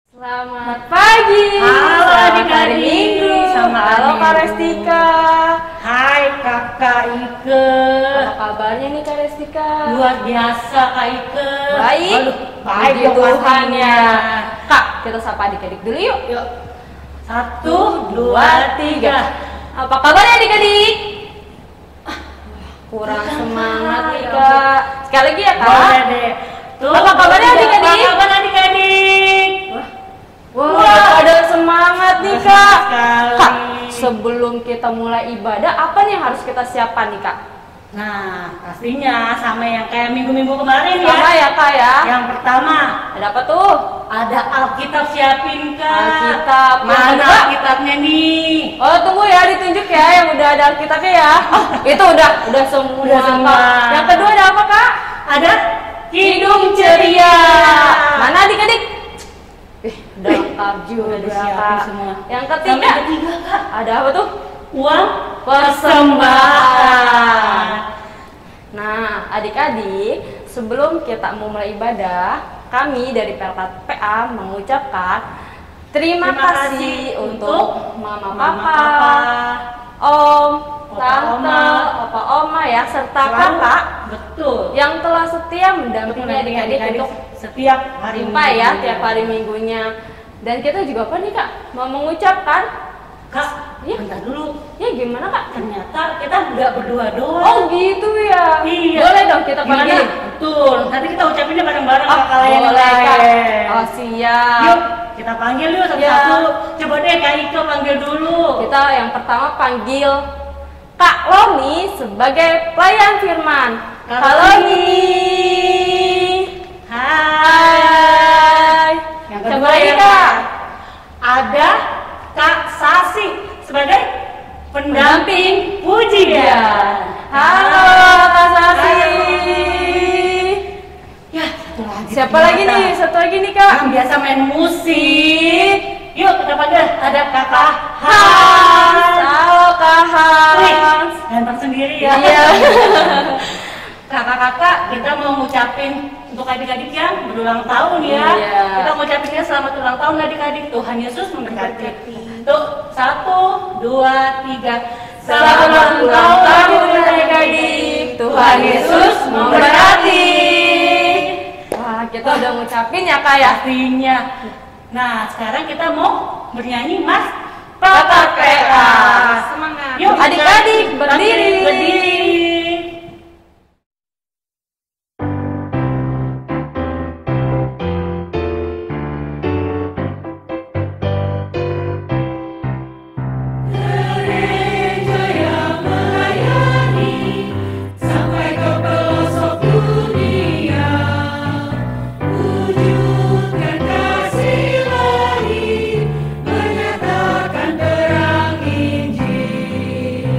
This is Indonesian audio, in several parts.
Selamat pagi. Halo adik-adik. Minggu. Halo Kak Restika. Hai Kakak Ike. Apa kabarnya nih Kak Restika? Luar biasa Kak Ike. Baik. Aduh, baik Puji dong Tuhan pastinya. ya. Kak, kita sapa adik-adik dulu yuk. Yuk. 1, 2, 3. Apa kabarnya adik-adik? Kurang semangat nih Kak. Sekali lagi ya Kak. Boleh deh. Tuh, Apa kabarnya adik-adik? Apa kabar adik-adik? Wah, ada semangat nih Kak. Sekali. Kak, sebelum kita mulai ibadah, apa nih yang harus kita siapkan nih Kak? Nah, pastinya sama yang kayak minggu-minggu kemarin Sama ya. ya Kak ya. Yang pertama, Ada apa tuh? ada Alkitab siapin Kak. Alkitab. Yang Mana kedua? Alkitabnya nih? Oh tunggu ya, ditunjuk ya yang udah ada Alkitabnya ya. Oh, itu udah semua. Udah semua. Kak. Yang kedua ada apa Kak? Ada Hidung ceria. Mana adik-adik? Udah lengkap juga Udah disiapin Kak. semua. Yang Sampai ketiga ketiga Kak. ada apa tuh? Uang Persembahan. Nah, adik-adik, sebelum kita memulai ibadah, kami dari PA mengucapkan terima kasih untuk mama, papa, om, tante, opa, oma ya, serta kakak Betul. yang telah setia mendampingi adik-adik untuk setiap hari Rimpa ya, Minggu. tiap hari minggunya. Dan kita juga apa nih Kak? Mau mengucapkan Kak, ya, bentar dulu. ya gimana Kak? Ternyata kita nggak berdua doang. Oh gitu ya. Iya. Boleh dong kita Gimana? panggil. Betul. Nanti kita ucapinnya bareng-bareng Oh, kakak lain boleh Kak. lain. Oh siap. Yuk, kita panggil yuk satu-satu. Coba deh Kak Ike panggil dulu. Kita yang pertama panggil Kak Loni sebagai pelayan firman. Kak Loni. Hai. Yang Coba kedua lagi ya, Kak. Ada Kak Sasi sebagai pendamping pujian. Halo Kak Sasi. Ya, satu lagi. Siapa lagi nih? Satu lagi nih Kak. Yang biasa main musik. Yuk kita panggil. Ada Kakak Hans. Halo Kak Wih, Hans. ganteng sendiri ya. Iya. Kakak-kakak, kita mau ngucapin untuk adik-adik yang berulang tahun ya. Iya. Kita ngucapinnya selamat ulang tahun adik-adik. Tuhan Yesus memberkati. Tuh, 1, 2, 3. Selamat ulang tahun adik-adik. Tuhan Yesus memberkati. Wah, kita udah ngucapin ya Kak ya. Pastinya. Nah, sekarang kita mau bernyanyi Mas Kakak PA. Semangat. Yuk, adik-adik, berdiri. Berdiri. Menyatakan terang Injil.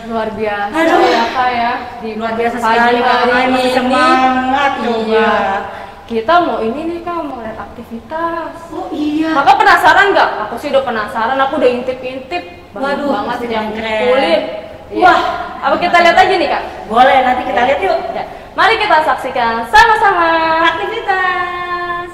Luar biasa. Aduh. Ya Kak ya. Di Luar biasa pagi sekali, hari Kak. ini Semangat coba. Iya. Kita mau ini nih Kak, mau lihat aktivitas. Oh iya. Kakak penasaran nggak? Aku sih udah penasaran, aku udah intip-intip. Banyak Waduh, banget yang keren. kulit. Iya. Wah, apa kita lihat aja nih Kak? boleh, nanti kita lihat yuk. Ya. Mari kita saksikan sama-sama aktivitas.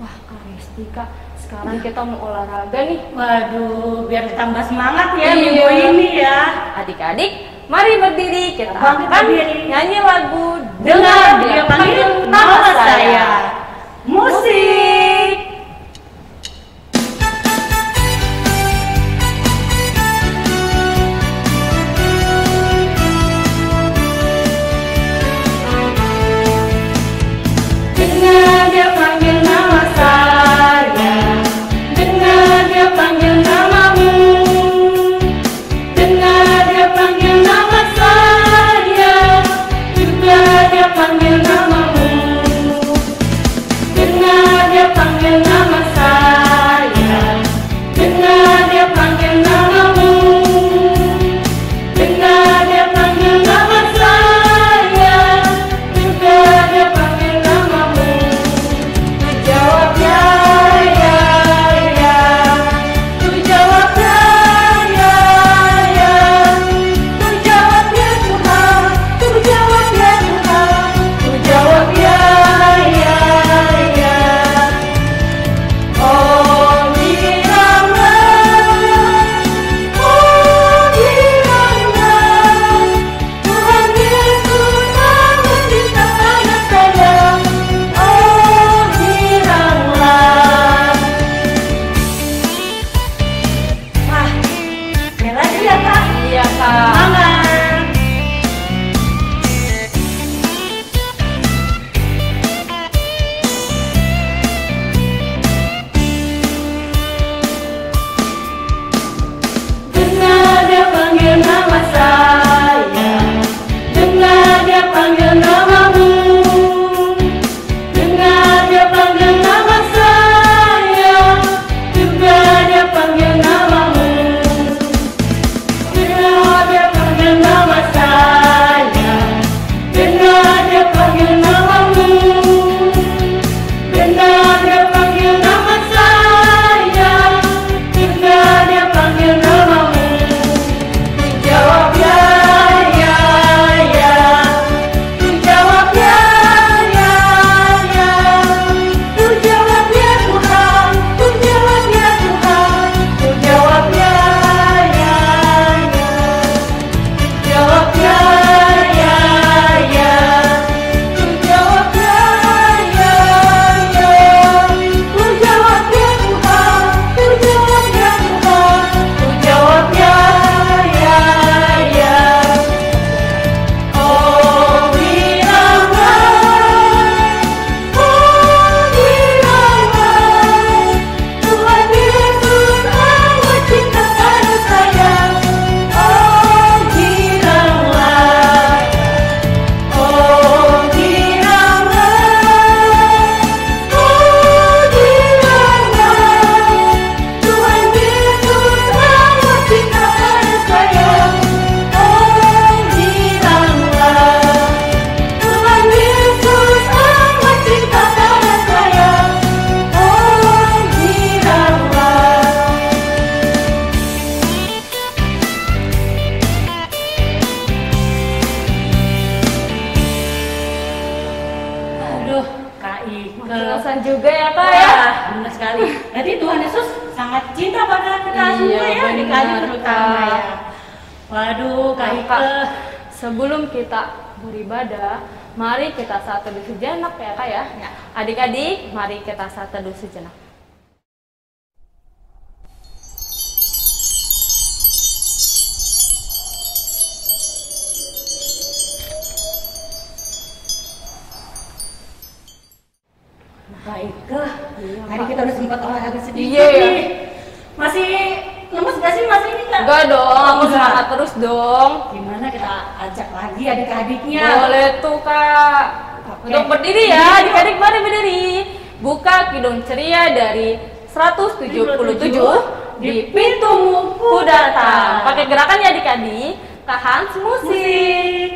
Wah Kak Resti Kak, sekarang kita mau olahraga nih. Waduh, biar tambah semangat ya Iya. minggu ini ya. Adik-adik, mari berdiri, kita Bangkit akan berdiri. nyanyi lagu Dengar dia panggil nama saya. Musik. Dengar dia panggil nama saya. Dengar dia panggil namamu. Dengar dia panggil nama saya. Juga dia panggil namamu. benar sekali. Jadi Tuhan Yesus sangat cinta pada kita semua ya, adik-adik terutama ya. Waduh, Kak Ike. Sebelum kita beribadah, mari kita saat teduh sejenak ya Kak ya. Adik-adik, mari kita saat teduh sejenak. Baik, hari kita udah sempat olahraga sedikit Iya. nih. Masih lemes gak sih masih ini Kak? Enggak dong, Enggak. semangat terus dong. Gimana kita ajak lagi adik-adiknya? Boleh tuh Kak. Oke. Untuk berdiri ya, adik-adik mari berdiri. Buka Kidung Ceria dari 177 di pintumu ku datang. Pakai gerakan ya adik-adik. Kak Hans musik.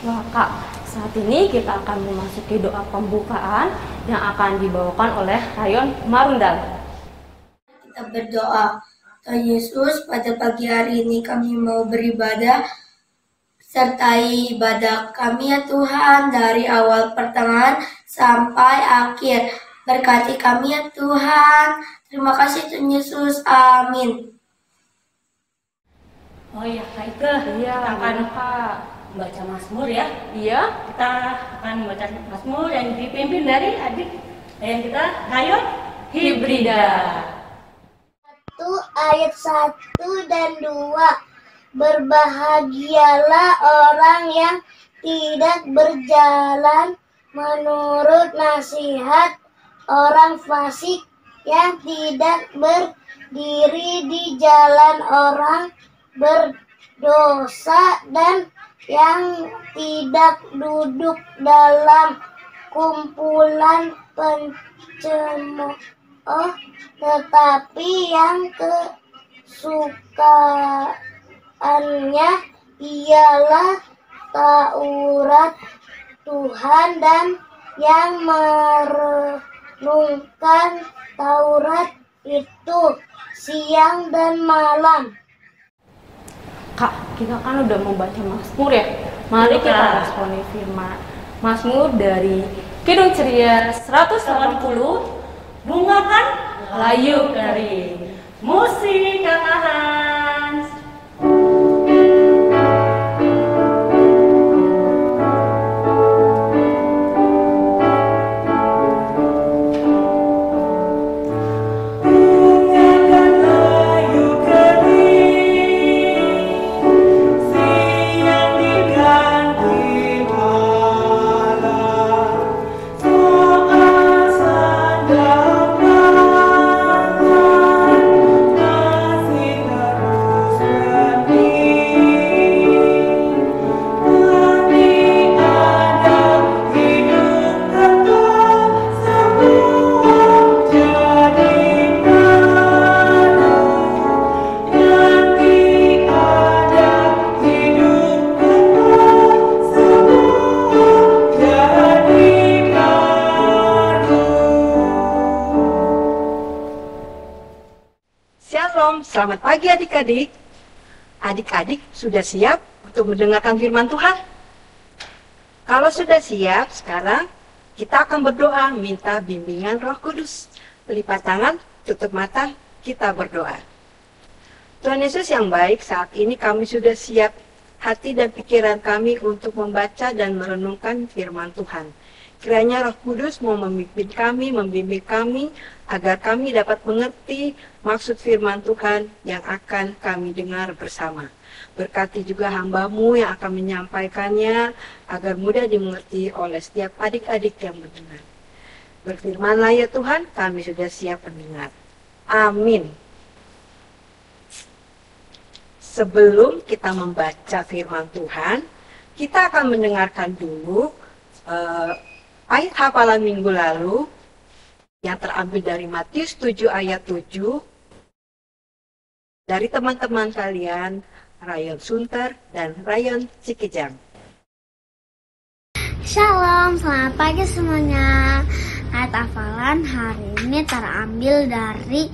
Wah Kak, saat ini kita akan memasuki doa pembukaan yang akan dibawakan oleh Rayon Marundal. Kita berdoa. Tuhan Yesus, pada pagi hari ini kami mau beribadah. Sertai ibadah kami ya Tuhan, dari awal pertengahan sampai akhir. Berkati kami ya Tuhan. Terima kasih Tuhan Yesus. Amin. Oh iya Kak Ike, Iya, kita akan Kak. membaca Mazmur ya. Iya, Kita akan membaca Mazmur yang dipimpin dari adik yang kita Rayon Hibrida. 1 ayat 1 dan 2. Berbahagialah orang yang tidak berjalan menurut nasihat orang fasik, yang tidak berdiri di jalan orang berdosa, dan yang tidak duduk dalam kumpulan pencemooh, tetapi yang kesukaannya ialah Taurat Tuhan, dan yang merenungkan Taurat itu siang dan malam. Kak, kita kan udah membaca Mazmur ya. Mari Iya, kita Kak. responi firman Mazmur dari Kidung Ceria 180. Bungakan layu kering. Musik Kakak Hans. Shalom, selamat pagi adik-adik. Adik-adik sudah siap untuk mendengarkan firman Tuhan? Kalau sudah siap, sekarang kita akan berdoa minta bimbingan Roh Kudus. Lipat tangan, tutup mata, kita berdoa. Tuhan Yesus yang baik, saat ini kami sudah siap hati dan pikiran kami untuk membaca dan merenungkan firman Tuhan. Kiranya Roh Kudus mau memimpin kami, membimbing kami, agar kami dapat mengerti maksud firman Tuhan yang akan kami dengar bersama. Berkati juga hamba-Mu yang akan menyampaikannya agar mudah dimengerti oleh setiap adik-adik yang mendengar. Berfirmanlah ya Tuhan, kami sudah siap mendengar. Amin. Sebelum kita membaca firman Tuhan, kita akan mendengarkan dulu ayat hafalan minggu lalu yang terambil dari Matius 7 ayat 7 dari teman-teman kalian Rayon Sunter dan Rayon Cikijang. Shalom, selamat pagi semuanya. Ayat hafalan hari ini terambil dari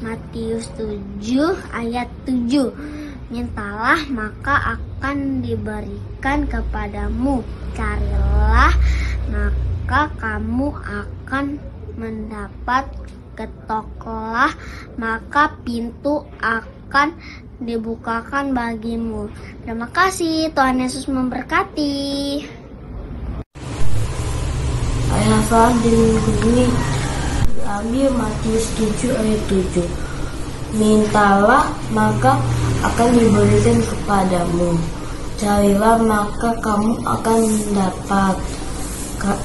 Matius 7 ayat 7. Mintalah maka akan diberikan kepadamu, carilah maka kamu akan mendapat, ketoklah maka pintu akan dibukakan bagimu. Terima kasih, Tuhan Yesus memberkati. Ayat hafalan di minggu ini diambil Matius 7 ayat 7. Mintalah maka akan diberikan kepadamu, carilah maka kamu akan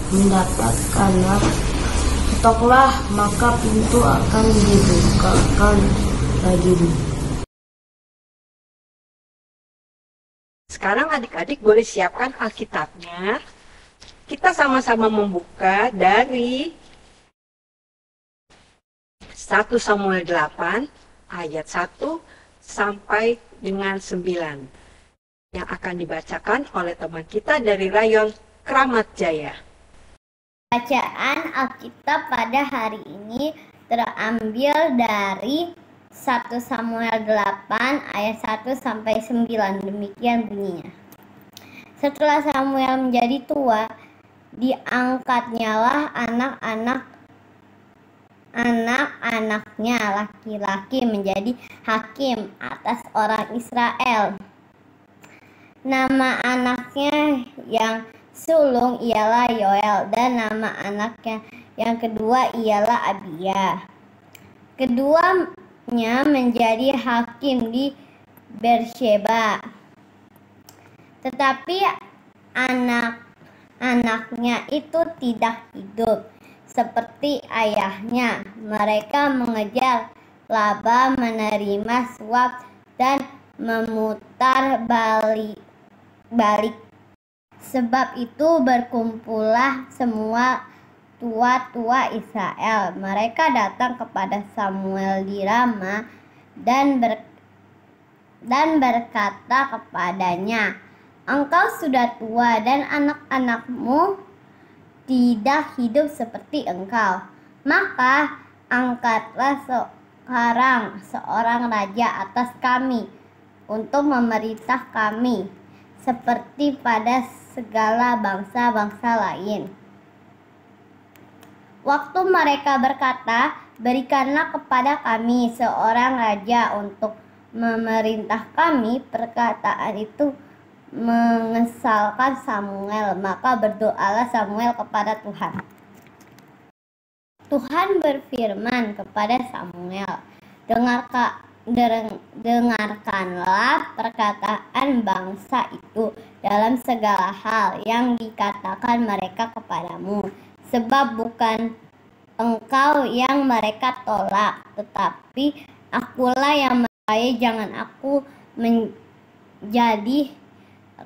mendapatkanlah, ketoklah maka pintu akan dibukakan bagimu. Sekarang adik-adik boleh siapkan Alkitabnya. Kita sama-sama membuka dari 1 Samuel 8 ayat 1 sampai dengan 9 yang akan dibacakan oleh teman kita dari Rayon Kramat Jaya. Bacaan Alkitab pada hari ini terambil dari 1 Samuel 8 ayat 1 sampai 9. Demikian bunyinya. Setelah Samuel menjadi tua, diangkatnyalah anak-anaknya laki-laki menjadi hakim atas orang Israel. Nama anaknya yang sulung ialah Yoel dan nama anaknya yang kedua ialah Abia. Keduanya menjadi hakim di Beersheba. Tetapi anak-anaknya itu tidak hidup seperti ayahnya. Mereka mengejar laba, menerima suap, dan memutar balik. Sebab itu berkumpullah semua tua-tua Israel. Mereka datang kepada Samuel di Rama dan berkata kepadanya, "Engkau sudah tua dan anak-anakmu tidak hidup seperti engkau. Maka angkatlah sekarang seorang raja atas kami untuk memerintah kami seperti pada segala bangsa-bangsa lain." Waktu mereka berkata, "Berikanlah kepada kami seorang raja untuk memerintah kami," perkataan itu mengesalkan Samuel. Maka berdoalah Samuel kepada Tuhan. Tuhan berfirman kepada Samuel, dengarkanlah perkataan bangsa itu dalam segala hal yang dikatakan mereka kepadamu. Sebab bukan engkau yang mereka tolak, tetapi akulah yang menyukai. Jangan aku menjadi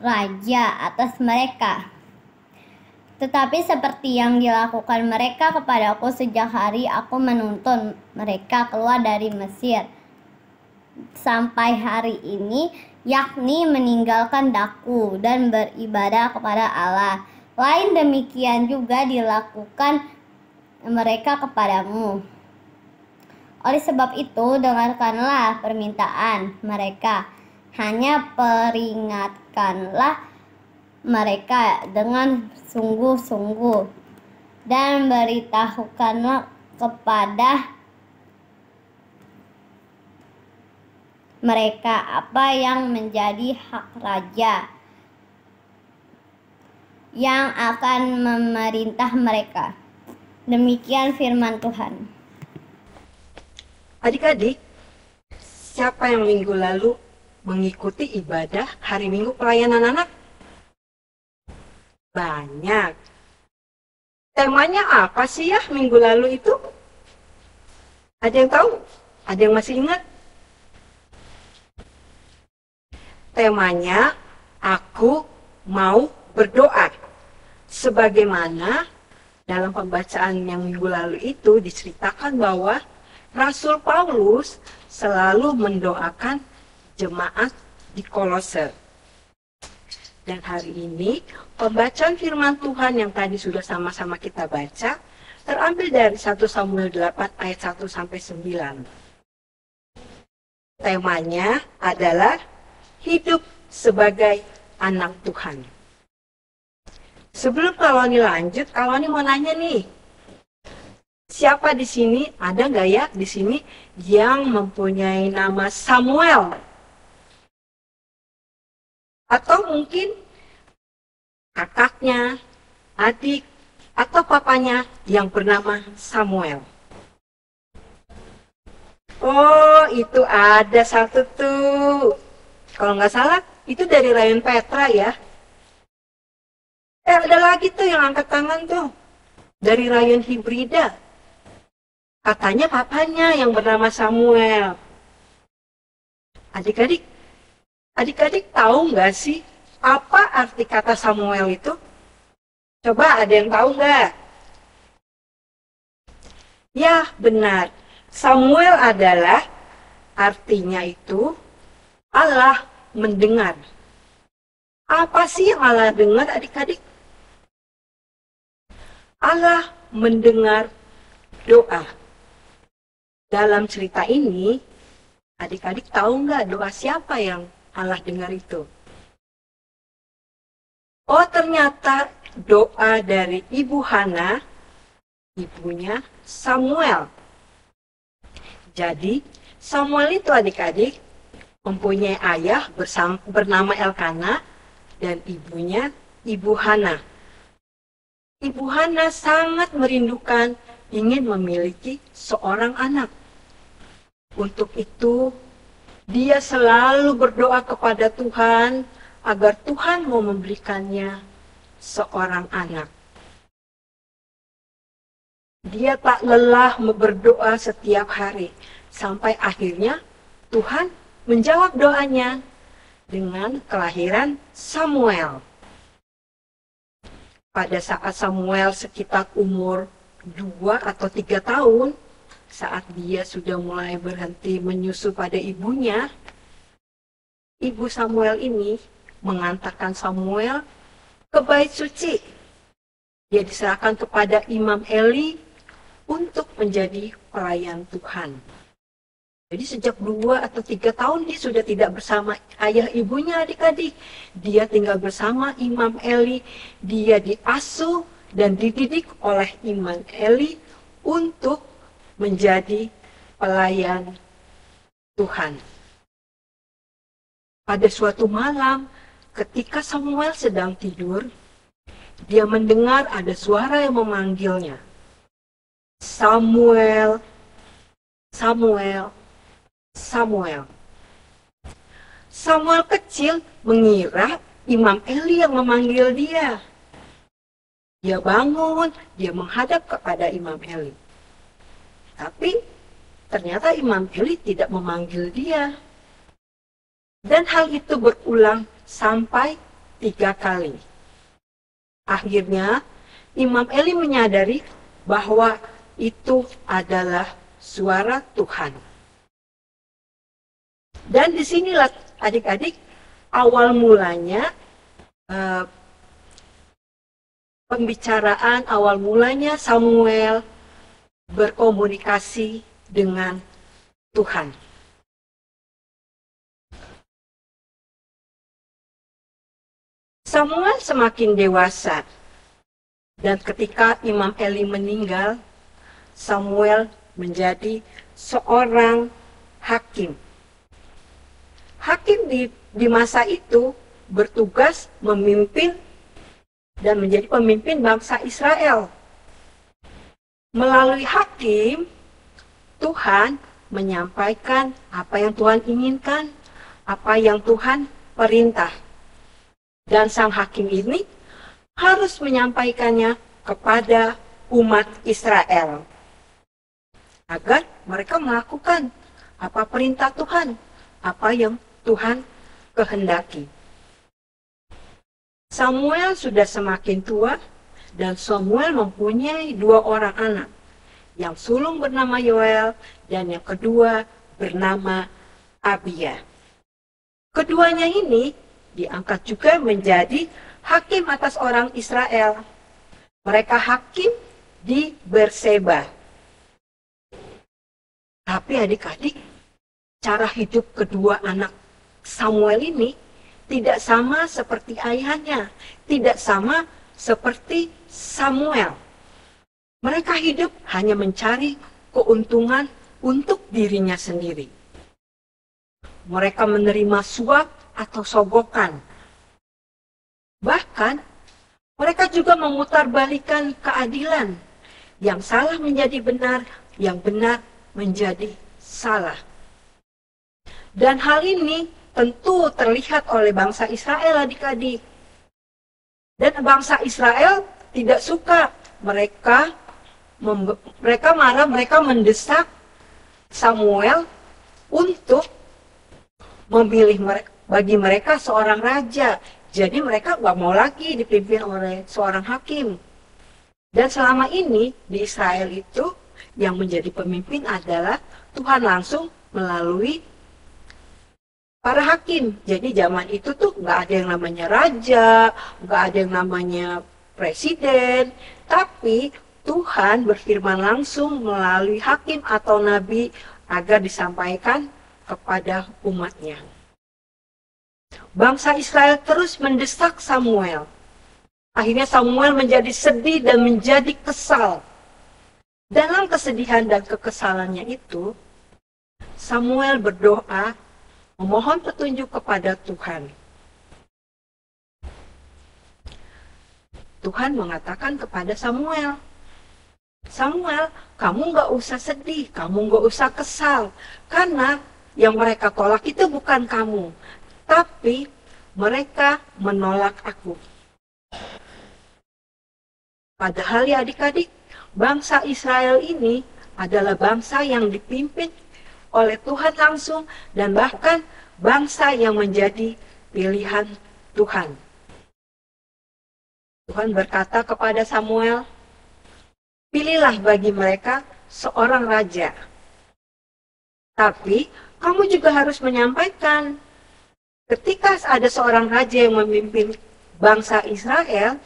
raja atas mereka. Tetapi seperti yang dilakukan mereka kepadaku sejak hari aku menuntun mereka keluar dari Mesir sampai hari ini, yakni meninggalkan daku dan beribadah kepada Allah. Lain demikian juga dilakukan mereka kepadamu. Oleh sebab itu, dengarkanlah permintaan mereka. Hanya peringatkanlah mereka dengan sungguh-sungguh dan beritahukanlah kepada mereka apa yang menjadi hak raja yang akan memerintah mereka. Demikian firman Tuhan. Adik-adik, siapa yang minggu lalu mengikuti ibadah hari Minggu pelayanan anak? Banyak. Temanya apa sih ya minggu lalu itu? Ada yang tahu? Ada yang masih ingat? Temanya, aku mau berdoa. Sebagaimana dalam pembacaan yang minggu lalu itu diceritakan bahwa Rasul Paulus selalu mendoakan jemaat di Kolose. Dan hari ini pembacaan firman Tuhan yang tadi sudah sama-sama kita baca terambil dari 1 Samuel 8 ayat 1 sampai 9. Temanya adalah hidup sebagai anak Tuhan. Sebelum Kaloni lanjut, Kaloni mau nanya nih. Siapa di sini, ada nggak ya di sini yang mempunyai nama Samuel? Atau mungkin kakaknya, adik, atau papanya yang bernama Samuel. Oh, itu ada satu tuh. Kalau nggak salah, itu dari Ryan Petra ya. Ada lagi tuh yang angkat tangan tuh. Dari Ryan Hibrida. Katanya papanya yang bernama Samuel. Adik-adik tahu nggak sih apa arti kata Samuel itu? Coba ada yang tahu nggak? Ya, benar. Samuel adalah artinya itu Allah mendengar. Apa sih yang Allah dengar adik-adik? Allah mendengar doa. Dalam cerita ini, adik-adik tahu nggak doa siapa yang Allah dengar itu? Oh, ternyata doa dari Ibu Hana, ibunya Samuel. Jadi, Samuel itu adik-adik mempunyai ayah bernama Elkana dan ibunya Ibu Hana. Ibu Hana sangat merindukan ingin memiliki seorang anak. Untuk itu, dia selalu berdoa kepada Tuhan agar Tuhan mau memberikannya seorang anak. Dia tak lelah berdoa setiap hari, sampai akhirnya Tuhan menjawab doanya dengan kelahiran Samuel. Pada saat Samuel sekitar umur 2 atau 3 tahun, saat dia sudah mulai berhenti menyusu pada ibunya, ibu Samuel ini mengantarkan Samuel ke bait suci. Dia diserahkan kepada Imam Eli untuk menjadi pelayan Tuhan. Jadi sejak 2 atau 3 tahun dia sudah tidak bersama ayah ibunya adik-adik. Dia tinggal bersama Imam Eli. Dia diasuh dan dididik oleh Imam Eli untuk menjadi pelayan Tuhan. Pada suatu malam, ketika Samuel sedang tidur, dia mendengar ada suara yang memanggilnya. Samuel, Samuel, Samuel. Samuel kecil mengira Imam Eli yang memanggil dia. Dia bangun, dia menghadap kepada Imam Eli. Tapi ternyata Imam Eli tidak memanggil dia. Dan hal itu berulang sampai 3 kali. Akhirnya Imam Eli menyadari bahwa itu adalah suara Tuhan. Dan disinilah adik-adik awal mulanya pembicaraan, awal mulanya Samuel berkomunikasi dengan Tuhan. Samuel semakin dewasa, dan ketika Imam Eli meninggal, Samuel menjadi seorang hakim. Hakim di masa itu bertugas memimpin dan menjadi pemimpin bangsa Israel. Melalui hakim, Tuhan menyampaikan apa yang Tuhan inginkan, apa yang Tuhan perintah. Dan sang hakim ini harus menyampaikannya kepada umat Israel agar mereka melakukan apa perintah Tuhan, apa yang Tuhan kehendaki. Samuel sudah semakin tua dan Samuel mempunyai 2 orang anak. Yang sulung bernama Yoel dan yang kedua bernama Abia. Keduanya ini diangkat juga menjadi hakim atas orang Israel. Mereka hakim di Berseba. Tapi adik-adik, cara hidup kedua anak Samuel ini tidak sama seperti ayahnya, tidak sama seperti Samuel. Mereka hidup hanya mencari keuntungan untuk dirinya sendiri. Mereka menerima suap atau sogokan. Bahkan, mereka juga memutarbalikkan keadilan. Yang salah menjadi benar, yang benar menjadi salah. Dan hal ini tentu terlihat oleh bangsa Israel, adik-adik. Dan bangsa Israel tidak suka. Mereka marah, mereka mendesak Samuel untuk memilih bagi mereka seorang raja. Jadi mereka nggak mau lagi dipimpin oleh seorang hakim. Dan selama ini di Israel itu yang menjadi pemimpin adalah Tuhan langsung melalui para hakim. Jadi zaman itu tuh nggak ada yang namanya raja, nggak ada yang namanya presiden, tapi Tuhan berfirman langsung melalui hakim atau nabi agar disampaikan kepada umatnya. Bangsa Israel terus mendesak Samuel. Akhirnya Samuel menjadi sedih dan menjadi kesal. Dalam kesedihan dan kekesalannya itu, Samuel berdoa memohon petunjuk kepada Tuhan. Tuhan mengatakan kepada Samuel, Samuel, kamu nggak usah sedih, kamu nggak usah kesal, karena yang mereka tolak itu bukan kamu, tapi mereka menolak aku. Padahal ya adik-adik, bangsa Israel ini adalah bangsa yang dipimpin oleh Tuhan langsung dan bahkan bangsa yang menjadi pilihan Tuhan. Tuhan berkata kepada Samuel, pilihlah bagi mereka seorang raja. Tapi kamu juga harus menyampaikan, ketika ada seorang raja yang memimpin bangsa Israel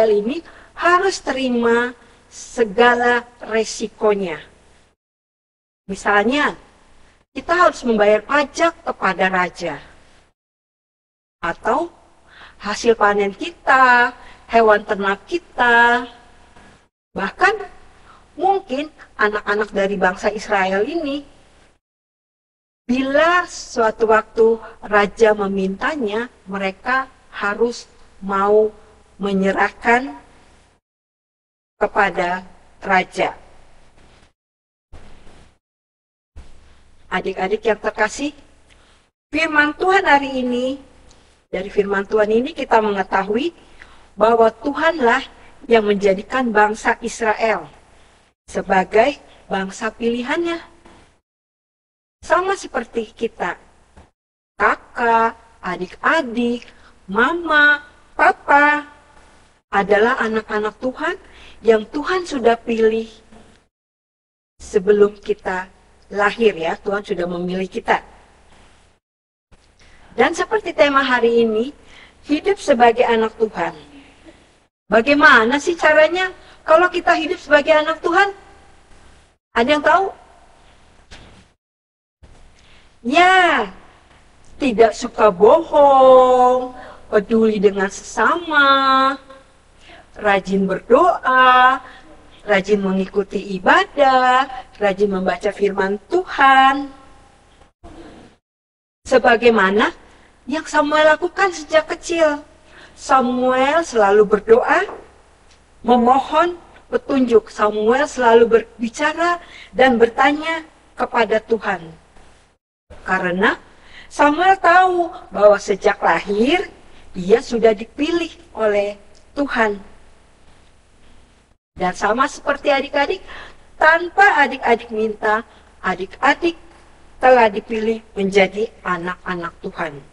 ini harus terima segala resikonya. Misalnya, kita harus membayar pajak kepada raja. Atau hasil panen kita, hewan ternak kita, bahkan mungkin anak-anak dari bangsa Israel ini, bila suatu waktu raja memintanya, mereka harus mau menyerahkan kepada raja. Adik-adik yang terkasih, firman Tuhan hari ini, dari firman Tuhan ini kita mengetahui bahwa Tuhanlah yang menjadikan bangsa Israel sebagai bangsa pilihannya. Sama seperti kita, kakak, adik-adik, mama, papa, adalah anak-anak Tuhan yang Tuhan sudah pilih sebelum kita lahir ya, Tuhan sudah memilih kita. Dan seperti tema hari ini, hidup sebagai anak Tuhan. Bagaimana sih caranya kalau kita hidup sebagai anak Tuhan? Ada yang tahu? Ya, tidak suka bohong, peduli dengan sesama, rajin berdoa, rajin mengikuti ibadah, rajin membaca firman Tuhan. Sebagaimana yang Samuel lakukan sejak kecil. Samuel selalu berdoa, memohon petunjuk. Samuel selalu berbicara dan bertanya kepada Tuhan. Karena Samuel tahu bahwa sejak lahir ia sudah dipilih oleh Tuhan. Dan sama seperti adik-adik, tanpa adik-adik minta, adik-adik telah dipilih menjadi anak-anak Tuhan.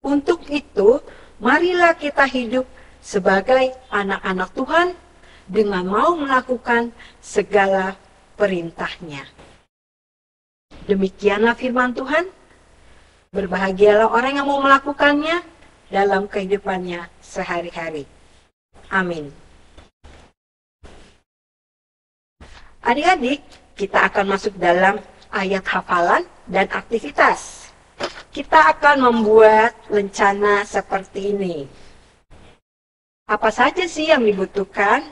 Untuk itu, marilah kita hidup sebagai anak-anak Tuhan dengan mau melakukan segala perintahnya. Demikianlah firman Tuhan. Berbahagialah orang yang mau melakukannya dalam kehidupannya sehari-hari. Amin. Adik-adik, kita akan masuk dalam ayat hafalan dan aktivitas. Kita akan membuat rencana seperti ini. Apa saja sih yang dibutuhkan?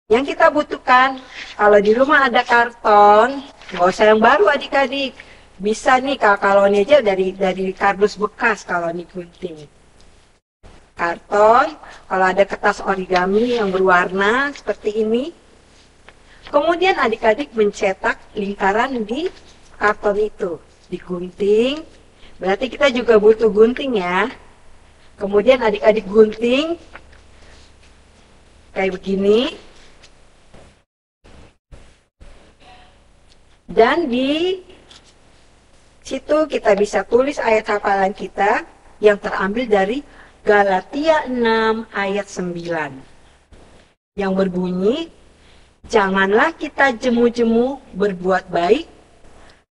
Yang kita butuhkan, kalau di rumah ada karton, nggak usah yang baru adik-adik. Bisa nih kalau ini aja dari kardus bekas kalau digunting. Karton, kalau ada kertas origami yang berwarna seperti ini. Kemudian adik-adik mencetak lingkaran di karton itu. Digunting, berarti kita juga butuh gunting ya. Kemudian adik-adik gunting kayak begini. Dan di situ kita bisa tulis ayat hafalan kita yang terambil dari Galatia 6 ayat 9. Yang berbunyi, janganlah kita jemu-jemu berbuat baik,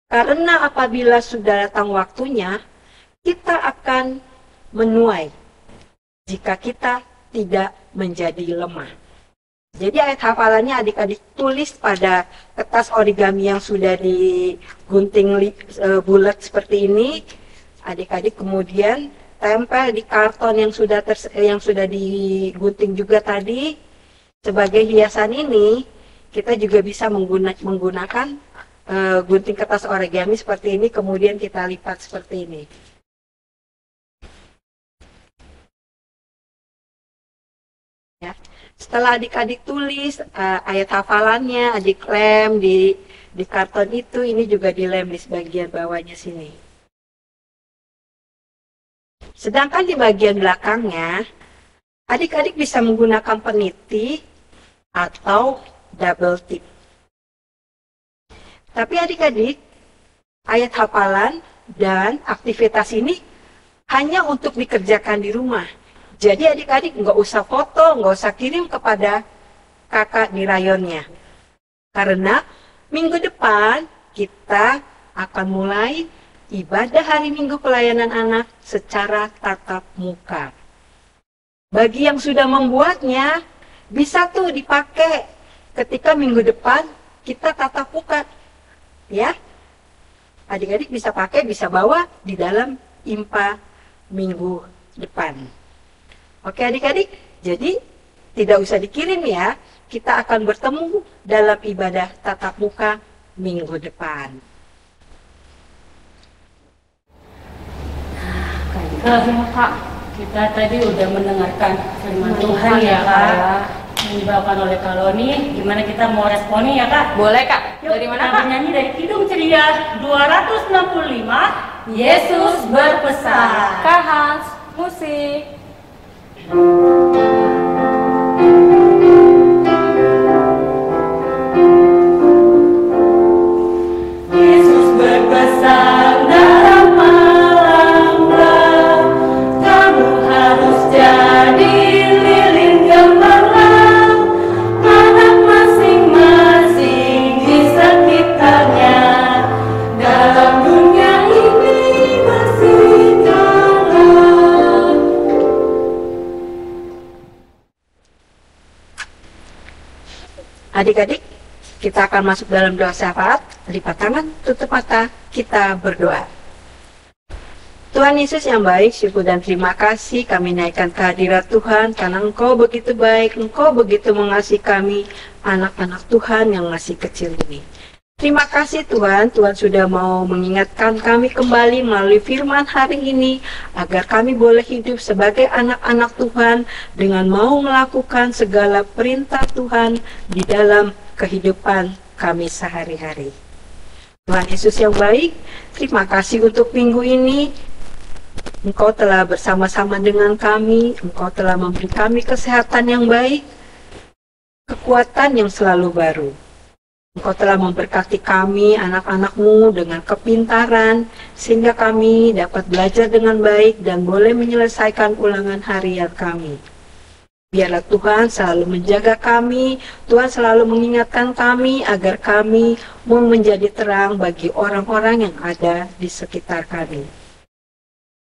karena apabila sudah datang waktunya, kita akan menuai jika kita tidak menjadi lemah. Jadi ayat hafalannya adik-adik tulis pada kertas origami yang sudah digunting bulat seperti ini. Adik-adik kemudian tempel di karton yang sudah digunting juga tadi. Sebagai hiasan ini, kita juga bisa menggunakan gunting kertas origami seperti ini, kemudian kita lipat seperti ini. Ya. Setelah adik-adik tulis ayat hafalannya, adik lem di karton itu, ini juga dilem di bagian bawahnya sini. Sedangkan di bagian belakangnya, adik-adik bisa menggunakan peniti atau double tip. Tapi adik-adik, ayat hafalan dan aktivitas ini hanya untuk dikerjakan di rumah. Jadi adik-adik nggak usah foto, nggak usah kirim kepada kakak di rayonnya. Karena minggu depan kita akan mulai ibadah hari Minggu pelayanan anak secara tatap muka. Bagi yang sudah membuatnya, bisa tuh dipakai ketika minggu depan kita tatap muka. Ya, adik-adik bisa pakai, bisa bawa di dalam IMPA minggu depan. Oke adik-adik, jadi tidak usah dikirim ya, kita akan bertemu dalam ibadah tatap muka minggu depan. Kak, kita tadi udah mendengarkan firman Tuhan ya Kak, yang dibawakan oleh Kaloni. Gimana kita mau responi ya Kak? Boleh Kak. Yuk, Dari mana kita Kak? bernyanyi dari Kidung Ceria 265, Yesus berpesan. Kak Hans, musik. Yesus berpesan dalam malam gelap, kamu harus jadi lilin gemilang, anak masing-masing di sekitarnya, dalam dunia ini bersinarlah. Adik-adik, kita akan masuk dalam doa syafaat. Lipat tangan, tutup mata, kita berdoa. Tuhan Yesus yang baik, syukur dan terima kasih kami naikkan kehadirat Tuhan, karena Engkau begitu baik, Engkau begitu mengasihi kami, anak-anak Tuhan yang masih kecil ini. Terima kasih Tuhan, Tuhan sudah mau mengingatkan kami kembali melalui firman hari ini, agar kami boleh hidup sebagai anak-anak Tuhan, dengan mau melakukan segala perintah Tuhan di dalam kehidupan kami sehari-hari. Tuhan Yesus yang baik, terima kasih untuk minggu ini. Engkau telah bersama-sama dengan kami, Engkau telah memberi kami kesehatan yang baik, kekuatan yang selalu baru. Engkau telah memberkati kami, anak-anak-Mu, dengan kepintaran, sehingga kami dapat belajar dengan baik dan boleh menyelesaikan ulangan harian kami. Biarlah Tuhan selalu menjaga kami, Tuhan selalu mengingatkan kami agar kami mau menjadi terang bagi orang-orang yang ada di sekitar kami.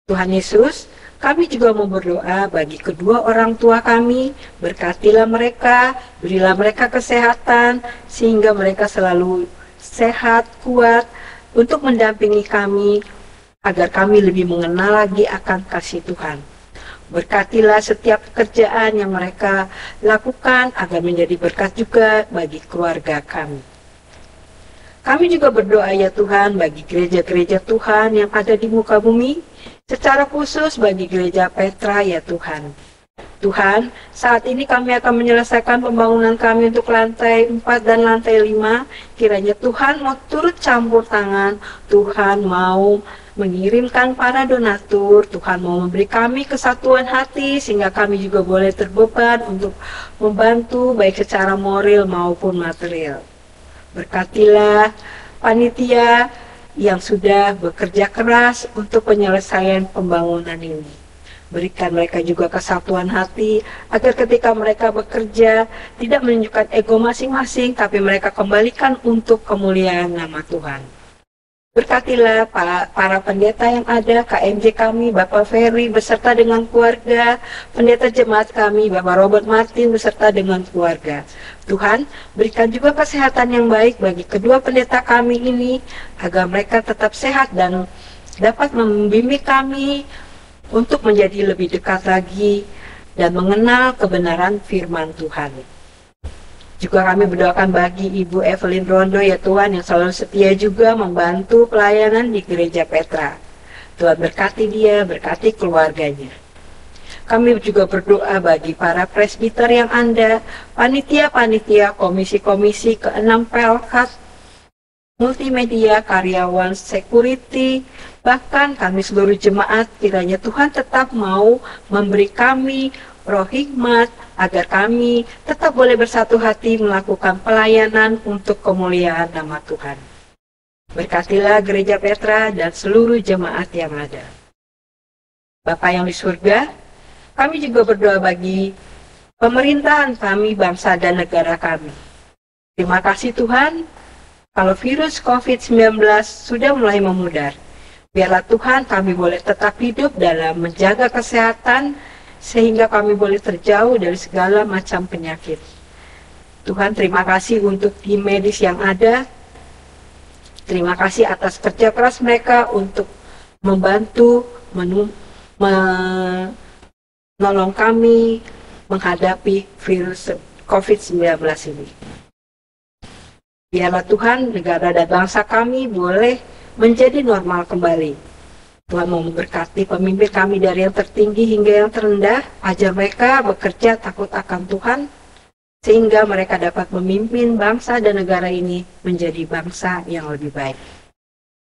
Tuhan Yesus, kami juga mau berdoa bagi kedua orang tua kami, berkatilah mereka, berilah mereka kesehatan, sehingga mereka selalu sehat, kuat, untuk mendampingi kami, agar kami lebih mengenal lagi akan kasih Tuhan. Berkatilah setiap pekerjaan yang mereka lakukan agar menjadi berkat juga bagi keluarga kami. Kami juga berdoa ya Tuhan bagi gereja-gereja Tuhan yang ada di muka bumi, secara khusus bagi gereja Petra ya Tuhan. Tuhan, saat ini kami akan menyelesaikan pembangunan kami untuk lantai 4 dan lantai 5. Kiranya Tuhan mau turut campur tangan, Tuhan mau mengirimkan para donatur, Tuhan mau memberi kami kesatuan hati sehingga kami juga boleh terbeban untuk membantu baik secara moral maupun material. Berkatilah panitia yang sudah bekerja keras untuk penyelesaian pembangunan ini. Berikan mereka juga kesatuan hati agar ketika mereka bekerja tidak menunjukkan ego masing-masing, tapi mereka kembalikan untuk kemuliaan nama Tuhan. Berkatilah para pendeta yang ada, KMJ kami, Bapak Ferry beserta dengan keluarga, pendeta jemaat kami, Bapak Robert Martin beserta dengan keluarga. Tuhan, berikan juga kesehatan yang baik bagi kedua pendeta kami ini, agar mereka tetap sehat dan dapat membimbing kami untuk menjadi lebih dekat lagi dan mengenal kebenaran firman Tuhan. Juga kami berdoakan bagi Ibu Evelyn Rondo ya Tuhan yang selalu setia juga membantu pelayanan di gereja Petra. Tuhan berkati dia, berkati keluarganya. Kami juga berdoa bagi para presbiter yang ada, panitia-panitia, komisi-komisi, ke-6 Pelkat, multimedia, karyawan, security, bahkan kami seluruh jemaat, kiranya Tuhan tetap mau memberi kami roh hikmat, agar kami tetap boleh bersatu hati melakukan pelayanan untuk kemuliaan nama Tuhan. Berkatilah gereja Petra dan seluruh jemaat yang ada. Bapa yang di surga, kami juga berdoa bagi pemerintahan kami, bangsa dan negara kami. Terima kasih Tuhan, kalau virus COVID-19 sudah mulai memudar, biarlah Tuhan kami boleh tetap hidup dalam menjaga kesehatan, sehingga kami boleh terjauh dari segala macam penyakit. Tuhan, terima kasih untuk tim medis yang ada. Terima kasih atas kerja keras mereka untuk membantu, menolong kami menghadapi virus COVID-19 ini. Biarlah Tuhan, negara dan bangsa kami boleh menjadi normal kembali. Tuhan mau memberkati pemimpin kami dari yang tertinggi hingga yang terendah, ajar mereka bekerja takut akan Tuhan, sehingga mereka dapat memimpin bangsa dan negara ini menjadi bangsa yang lebih baik.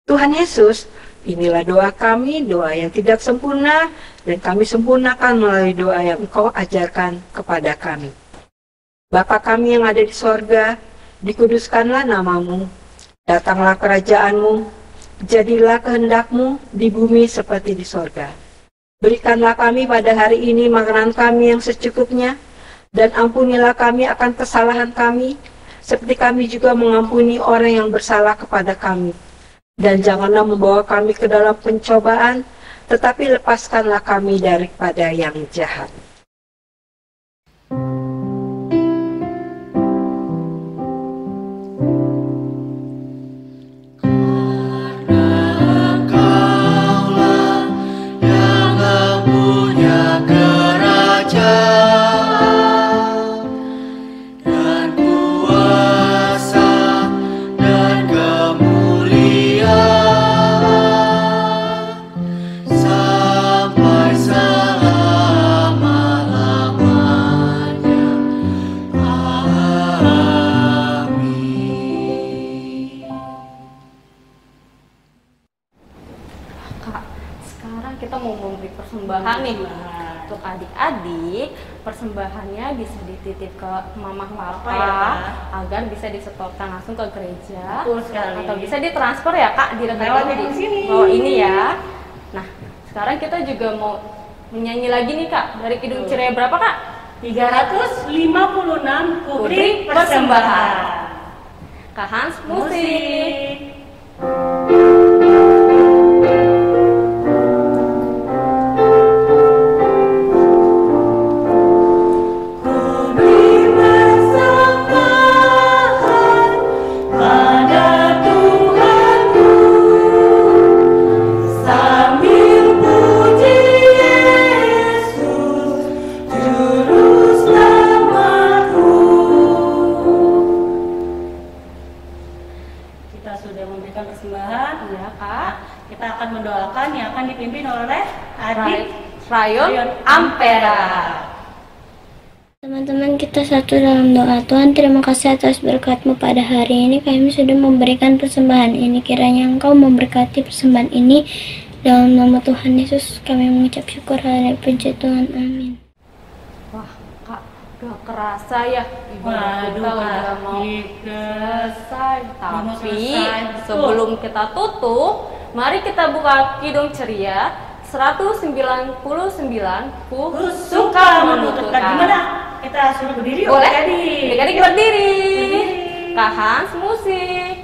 Tuhan Yesus, inilah doa kami, doa yang tidak sempurna, dan kami sempurnakan melalui doa yang Engkau ajarkan kepada kami. Bapa kami yang ada di sorga, dikuduskanlah namamu, datanglah kerajaan-Mu, jadilah kehendak-Mu di bumi seperti di sorga. Berikanlah kami pada hari ini makanan kami yang secukupnya, dan ampunilah kami akan kesalahan kami, seperti kami juga mengampuni orang yang bersalah kepada kami. Dan janganlah membawa kami ke dalam pencobaan, tetapi lepaskanlah kami daripada yang jahat. Sampai selama nih Untuk adik-adik, persembahannya bisa dititip ke mamah papa ya, agar bisa disetorkan langsung ke gereja. Betul sekali. Atau bisa ditransfer ya Kak di Lewat rekening di sini. bawah ini ya. Nah, sekarang kita juga mau menyanyi lagi nih Kak. Dari Kidung Ceria berapa Kak? 356 kubrik persembahan. Kak Hans musik. Kita sudah memberikan persembahan. Iya Kak. Kita akan mendoakan yang akan dipimpin oleh adik Rayon Ampera. Teman-teman, kita satu dalam doa. Tuhan, terima kasih atas berkat-Mu pada hari ini. Kami sudah memberikan persembahan ini. Kiranya Engkau memberkati persembahan ini. Dalam nama Tuhan Yesus, kami mengucap syukur. Haleluya, puji Tuhan, amin. Wah Kak, udah kerasa ya ibadah kita udah mau selesai. Tapi sebelum kita tutup, mari kita buka Kidung Ceria 199 Ku suka menuturkan. Gimana? Kita suruh berdiri. Boleh? Adik-adik. Adik-adik berdiri. Kak Hans musik.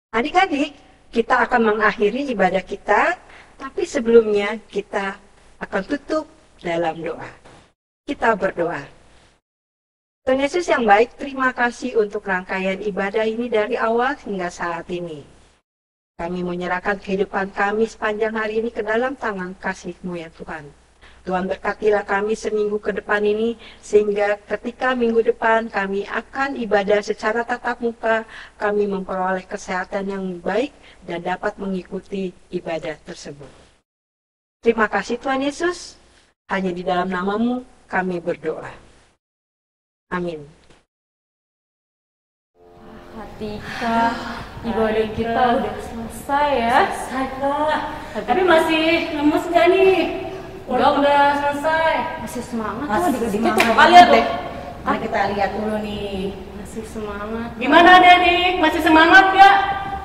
Adik-adik, kita akan mengakhiri ibadah kita, tapi sebelumnya kita akan tutup dalam doa. Kita berdoa. Tuhan Yesus yang baik, terima kasih untuk rangkaian ibadah ini dari awal hingga saat ini. Kami menyerahkan kehidupan kami sepanjang hari ini ke dalam tangan kasih-Mu ya Tuhan. Tuhan berkatilah kami seminggu ke depan ini, sehingga ketika minggu depan kami akan ibadah secara tatap muka, kami memperoleh kesehatan yang baik dan dapat mengikuti ibadah tersebut. Terima kasih Tuhan Yesus, hanya di dalam nama-Mu kami berdoa. Amin. Ketika ibadah kita udah selesai ya. Selesai Kak. Tapi masih lemes nggak nih? Udah selesai. Masih semangat Masih tuh dikit-dikit semangat. coba lihat deh. Mari kita lihat dulu nih. Masih semangat. Gimana adik-adik? Masih semangat gak?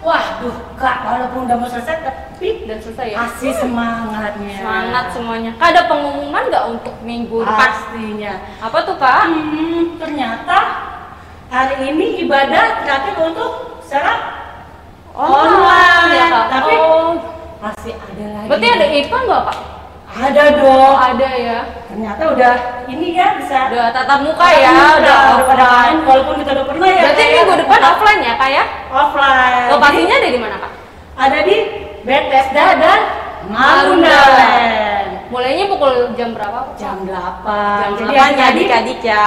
Waduh Kak, walaupun udah mau selesai tapi Dan selesai ya. masih semangatnya. Semangat semuanya. Kak, ada pengumuman nggak untuk minggu depan? Pastinya. Apa tuh Kak? Ternyata hari ini ibadah terakhir untuk secara Online ya Kak. Tapi Oh, masih ada lagi. berarti ada IPA nggak Kak? Ada Oh, dong. ada ya. Ternyata udah ini ya bisa. Udah tatap muka ya, udah pada offline. walaupun kita udah pernah ya. Berarti Kak, minggu ya. depan offline ya Kak ya? Offline. Lokasinya ada di mana Kak? Ada di Bethesda dan Marundaland. Mulainya pukul jam berapa? Kak? Jam 8. Jam Jadi 8 ya adik-adik adik-adik ya.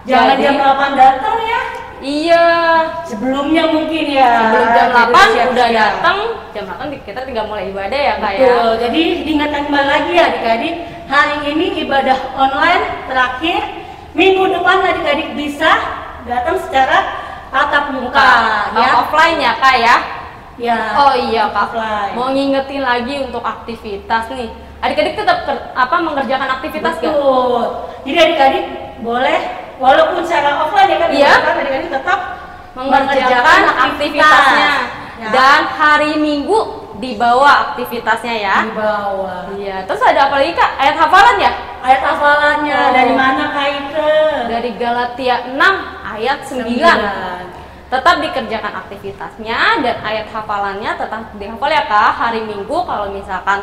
jangan Jadi- jam 8 datang ya. Iya. Sebelumnya mungkin ya. Sebelum jam Jadi 8 siap-siap. udah datang, jam 8 kita tinggal mulai ibadah ya Kak ya. Betul. Jadi diingatkan kembali lagi ya adik-adik, hari ini ibadah online terakhir. Minggu depan adik-adik bisa datang secara tatap muka Oh, ya. offline ya Kak ya. Ya. Oh iya Kak, Offline. mau ngingetin lagi untuk aktivitas nih. Adik-adik tetap mengerjakan aktivitas gak? Betul. Jadi adik-adik boleh, walaupun secara offline ya kan, Iya. adik-adik tetap Mengerjakan aktivitasnya. Ya. Dan hari Minggu dibawa aktivitasnya ya. Di bawah. Iya, terus ada apa lagi Kak? Ayat hafalan ya? Ayat hafalannya Oh. dari mana Kak Ike? Dari Galatia 6 ayat 9. Tetap dikerjakan aktivitasnya dan ayat hafalannya tetap dihafal ya Kak. Hari Minggu kalau misalkan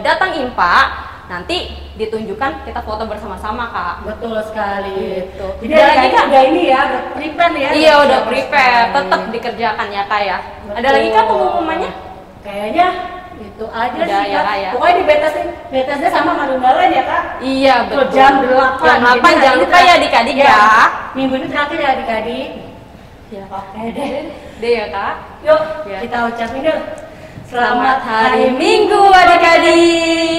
datang IMPA, nanti ditunjukkan kita foto bersama-sama Kak. Betul sekali. Gitu. Jadi Ada lagi, adik-adik Kak? udah ini ya, udah prepare ya. Iya udah Betul prepare, sekali. tetap dikerjakan ya Kak ya. Ada Betul. lagi Kak pengumumannya? Kayaknya itu aja Udah sih ya, Kak. Kak, ya. Pokoknya di BTS-nya sama Madundalan ya Kak. Iya betul. Jam 8. Jam 8 Jadi jangan hari lupa ini ya adik-adik ya. Minggu ini terakhir ya adik-adik. Ya. Oke deh. Deh ya Kak. Yuk Ya. kita ucapin yuk. Selamat hari Minggu adik-adik.